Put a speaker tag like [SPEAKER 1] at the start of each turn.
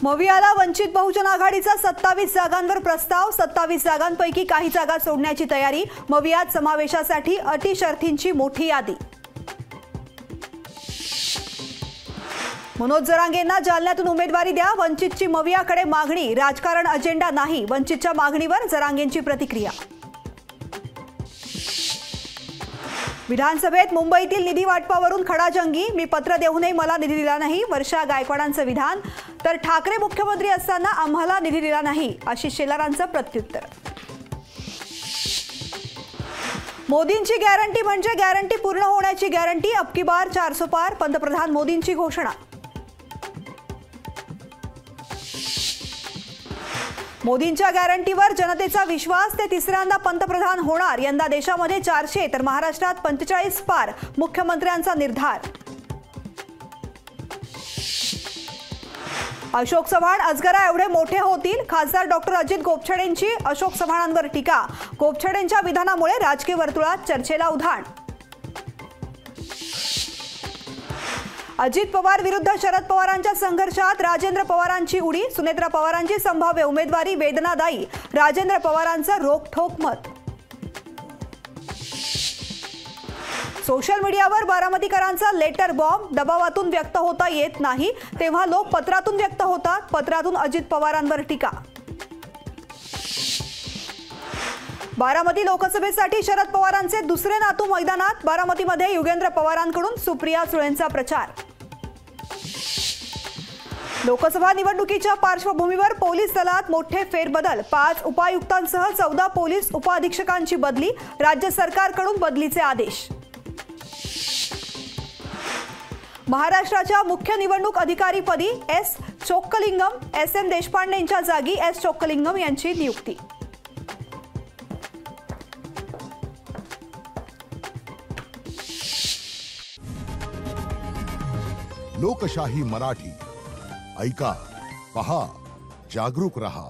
[SPEAKER 1] मवियाला वंचित बहुजन आघाडीचा 27 जागांवर प्रस्ताव। 27 जागांपैकी काही जागा सोडण्याची तयारी। मवियात समावेशासाठी अटी शर्थींची मोठी यादी। मनोज जरांगेंना जालन्यातून उमेदवारी द्या, वंचितची मवियाकडे मागणी। राजकारण अजेंडा नाही, वंचितच्या मागणीवर जरांगेंची प्रतिक्रिया। विधानसभेत मुंबईतील निधी वाटपावरून खडाजंगी। मी पत्र देऊनही मला निधी दिला नाही, वर्षा गायकवाडांचं विधान। तर ठाकरे मुख्यमंत्री असताना आम्हाला निधी दिला नाही, आशिष शेलारांचं प्रत्युत्तर। मोदींची गॅरंटी म्हणजे गॅरंटी पूर्ण होण्याची गॅरंटी। अब की बार 400 पार, पंतप्रधान मोदींची घोषणा। मोदींच्या गॅरंटीवर जनतेचा विश्वास, ते तिसऱ्यांदा पंतप्रधान होणार। यंदा देशामध्ये 400 तर महाराष्ट्रात 45 पार, मुख्यमंत्र्यांचा निर्धार। अशोक चव्हाण अजगरा एवढे मोठे होतील, खासदार डॉक्टर अजित गोपछडेंची अशोक चव्हाणांवर टीका। गोपछडेंच्या विधानामुळे राजकीय वर्तुळात चर्चेला उधाण। अजित पवार विरुद्ध शरद पवारांच्या संघर्षात राजेंद्र पवारांची उडी। सुनेत्रा पवारांची संभाव्य उमेदवारी वेदनादायी, राजेंद्र पवारांचं रोखठोक मत। सोशल मीडियावर बारामतीकरांचा लेटर बॉम्ब। दबावातून व्यक्त होता येत नाही तेव्हा लोक पत्रातून व्यक्त होतात, पत्रातून अजित पवारांवर टीका। बारामती लोकसभेसाठी शरद पवारांचे दुसरे नातू मैदानात। बारामतीमध्ये युगेंद्र पवारांकडून सुप्रिया सुळेंचा प्रचार। लोकसभा निवडणुकीच्या पार्श्वभूमीवर पोलीस दलात मोठे फेरबदल। 5 उपायुक्तांसह 14 पोलीस उपअधीक्षकांची बदली। राज्य सरकारकडून बदलीचे आदेश। महाराष्ट्राच्या मुख्य निवडणूक अधिकारीपदी एस चोक्कलिंगम, SM देशपांडेंच्या जागी एस चोक्कलिंगम यांची नियुक्ती।
[SPEAKER 2] लोकशाही मराठी ऐका, पहा, जागरूक रहा।